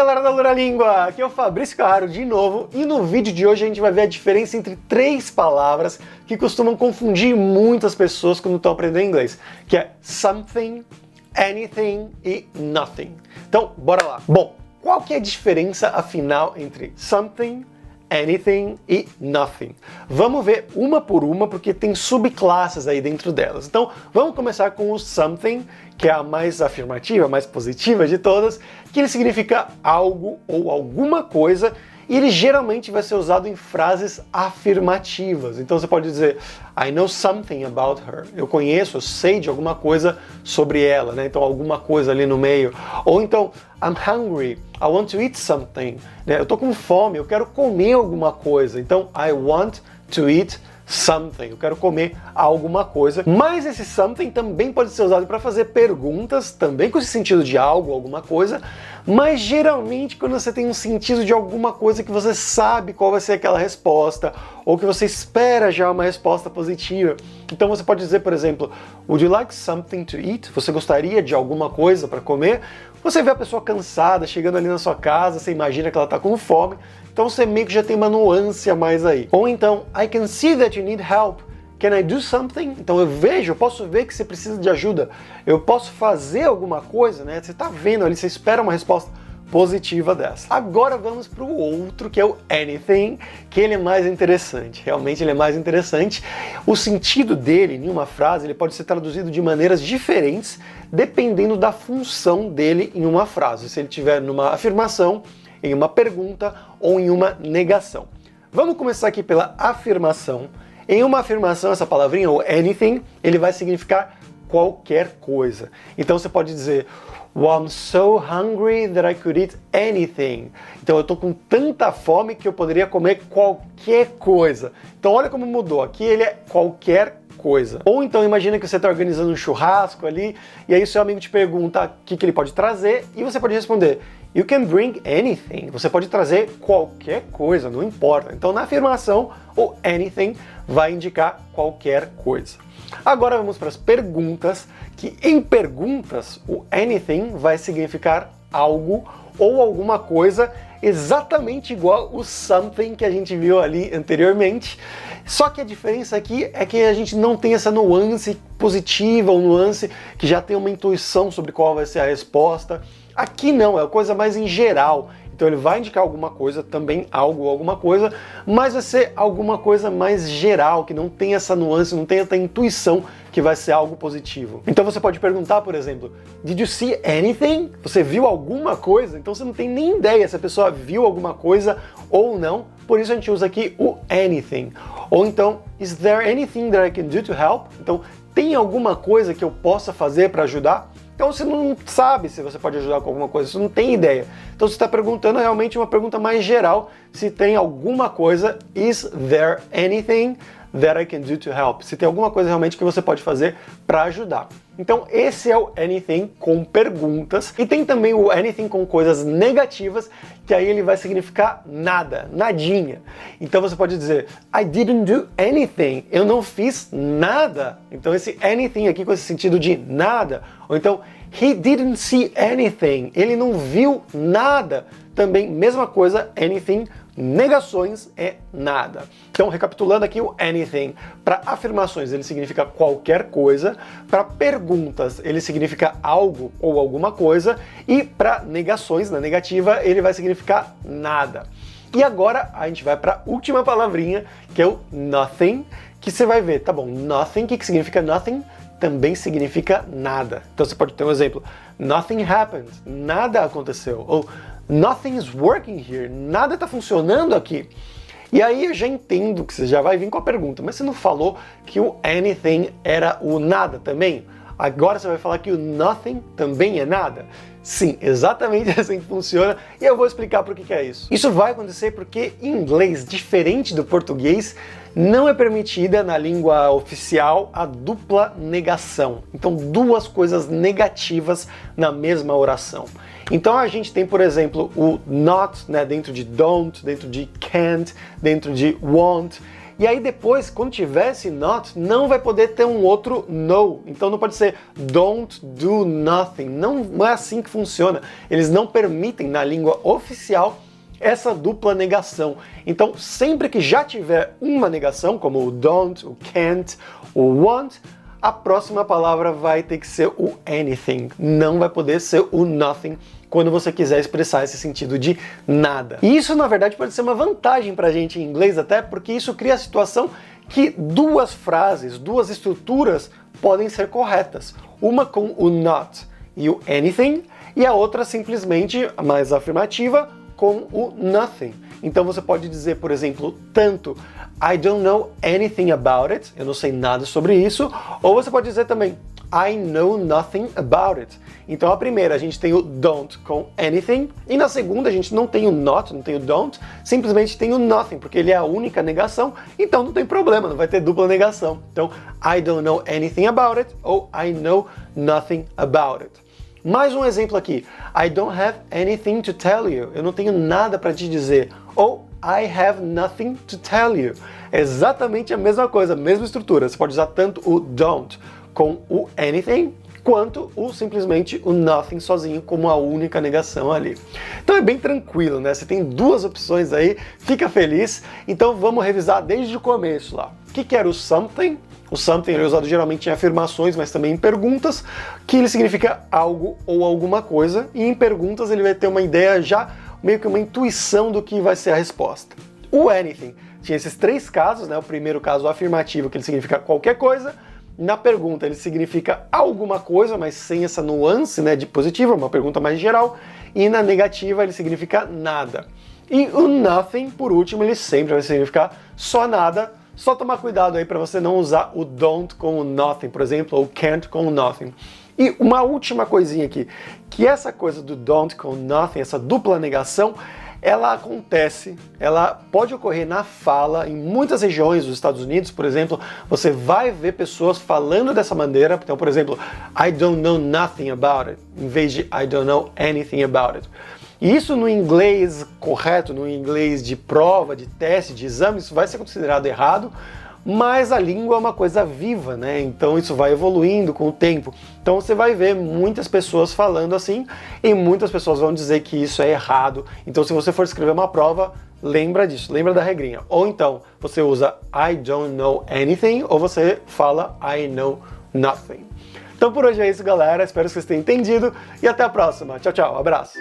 galera da Luralíngua, aqui é o Fabrício Carraro de novo e no vídeo de hoje a gente vai ver a diferença entre três palavras que costumam confundir muitas pessoas quando estão aprendendo inglês, que é something, anything e nothing. Então, bora lá. Bom, qual que é a diferença afinal entre something, anything e nothing? Vamos ver uma por uma porque tem subclasses aí dentro delas. Então, vamos começar com o something, que é a mais afirmativa, a mais positiva de todas, que ele significa algo ou alguma coisa, e ele geralmente vai ser usado em frases afirmativas. Então você pode dizer, I know something about her. Eu conheço, eu sei de alguma coisa sobre ela, né? Então alguma coisa ali no meio. Ou então, I'm hungry, I want to eat something. Né? Eu tô com fome, eu quero comer alguma coisa. Então, I want to eat something, eu quero comer alguma coisa. Mas esse something também pode ser usado para fazer perguntas, também com esse sentido de algo, alguma coisa, mas geralmente quando você tem um sentido de alguma coisa que você sabe qual vai ser aquela resposta, ou que você espera já uma resposta positiva. Então você pode dizer, por exemplo, would you like something to eat? Você gostaria de alguma coisa para comer? Você vê a pessoa cansada, chegando ali na sua casa, você imagina que ela está com fome, então você meio que já tem uma nuance a mais aí. Ou então, I can see that you need help. Can I do something? Então eu posso ver que você precisa de ajuda. Eu posso fazer alguma coisa, né? Você está vendo ali, você espera uma resposta positiva dessa. Agora vamos para o outro, que é o anything, que ele é mais interessante. Realmente ele é mais interessante. O sentido dele, em uma frase, ele pode ser traduzido de maneiras diferentes, dependendo da função dele em uma frase. Se ele tiver numa afirmação, em uma pergunta ou em uma negação. Vamos começar aqui pela afirmação. Em uma afirmação, essa palavrinha, o anything, ele vai significar qualquer coisa. Então você pode dizer, well, I'm so hungry that I could eat anything. Então eu tô com tanta fome que eu poderia comer qualquer coisa. Então olha como mudou. Aqui ele é qualquer coisa. Ou então imagina que você está organizando um churrasco ali e aí seu amigo te pergunta o que ele pode trazer e você pode responder, you can bring anything. Você pode trazer qualquer coisa, não importa. Então na afirmação, o anything vai indicar qualquer coisa. Agora vamos para as perguntas, que em perguntas o anything vai significar algo ou alguma coisa exatamente igual o something que a gente viu ali anteriormente. Só que a diferença aqui é que a gente não tem essa nuance positiva ou nuance que já tem uma intuição sobre qual vai ser a resposta. Aqui não, é uma coisa mais em geral. Então ele vai indicar alguma coisa, também algo ou alguma coisa, mas vai ser alguma coisa mais geral, que não tem essa nuance, não tem essa intuição que vai ser algo positivo. Então você pode perguntar, por exemplo, did you see anything? Você viu alguma coisa? Então você não tem nem ideia se a pessoa viu alguma coisa ou não, por isso a gente usa aqui o anything. Ou então, is there anything that I can do to help? Então, tem alguma coisa que eu possa fazer para ajudar? Então você não sabe se você pode ajudar com alguma coisa, você não tem ideia. Então você está perguntando realmente uma pergunta mais geral, se tem alguma coisa, is there anything that I can do to help? Se tem alguma coisa realmente que você pode fazer para ajudar. Então esse é o anything com perguntas, e tem também o anything com coisas negativas, que aí ele vai significar nada, nadinha. Então você pode dizer, I didn't do anything, eu não fiz nada. Então esse anything aqui com esse sentido de nada, ou então he didn't see anything, ele não viu nada. Também mesma coisa, anything, negações é nada. Então, recapitulando aqui o anything, para afirmações ele significa qualquer coisa, para perguntas ele significa algo ou alguma coisa, e para negações, na negativa, ele vai significar nada. E agora a gente vai para a última palavrinha, que é o nothing, que você vai ver, tá bom, nothing, o que significa nothing? Também significa nada. Então você pode ter um exemplo, nothing happened, nada aconteceu, ou nothing is working here, nada está funcionando aqui. E aí eu já entendo que você já vai vir com a pergunta, mas você não falou que o anything era o nada também? Agora você vai falar que o nothing também é nada? Sim, exatamente assim que funciona, e eu vou explicar por que é isso. Isso vai acontecer porque em inglês, diferente do português, não é permitida na língua oficial a dupla negação. Então, duas coisas negativas na mesma oração. Então a gente tem, por exemplo, o not, né, dentro de don't, dentro de can't, dentro de won't. E aí depois, quando tiver esse not, não vai poder ter um outro no. Então não pode ser don't do nothing. Não é assim que funciona. Eles não permitem na língua oficial essa dupla negação. Então sempre que já tiver uma negação, como o don't, o can't, o won't, a próxima palavra vai ter que ser o anything. Não vai poder ser o nothing quando você quiser expressar esse sentido de nada. E isso, na verdade, pode ser uma vantagem pra gente em inglês até, porque isso cria a situação que duas frases, duas estruturas podem ser corretas. Uma com o not e o anything, e a outra simplesmente, mais afirmativa, com o nothing. Então você pode dizer, por exemplo, tanto I don't know anything about it, eu não sei nada sobre isso, ou você pode dizer também I know nothing about it. Então a primeira a gente tem o don't com anything, e na segunda a gente não tem o not, não tem o don't, simplesmente tem o nothing, porque ele é a única negação, então não tem problema, não vai ter dupla negação. Então I don't know anything about it, ou I know nothing about it. Mais um exemplo aqui, I don't have anything to tell you, eu não tenho nada para te dizer, ou I have nothing to tell you. É exatamente a mesma coisa, a mesma estrutura, você pode usar tanto o don't com o anything, quanto simplesmente o nothing sozinho como a única negação ali. Então é bem tranquilo, né? Você tem duas opções aí, fica feliz. Então vamos revisar desde o começo lá. O que era o something? O something ele é usado geralmente em afirmações, mas também em perguntas, que ele significa algo ou alguma coisa, e em perguntas ele vai ter uma ideia já, meio que uma intuição do que vai ser a resposta. O anything tinha esses três casos, né? O primeiro caso afirmativo, que ele significa qualquer coisa. Na pergunta ele significa alguma coisa, mas sem essa nuance, né, de positivo, uma pergunta mais geral. E na negativa ele significa nada. E o nothing, por último, ele sempre vai significar só nada. Só tomar cuidado aí para você não usar o don't com o nothing, por exemplo, ou can't com o nothing. E uma última coisinha aqui, que essa coisa do don't com nothing, essa dupla negação, ela acontece, ela pode ocorrer na fala em muitas regiões dos Estados Unidos, por exemplo, você vai ver pessoas falando dessa maneira, então, por exemplo, I don't know nothing about it, em vez de I don't know anything about it. E isso no inglês correto, no inglês de prova, de teste, de exame, isso vai ser considerado errado, mas a língua é uma coisa viva, né? Então isso vai evoluindo com o tempo. Então você vai ver muitas pessoas falando assim, e muitas pessoas vão dizer que isso é errado. Então se você for escrever uma prova, lembra disso, lembra da regrinha. Ou então você usa I don't know anything, ou você fala I know nothing. Então por hoje é isso, galera. Espero que vocês tenham entendido, e até a próxima. Tchau, tchau. Abraço.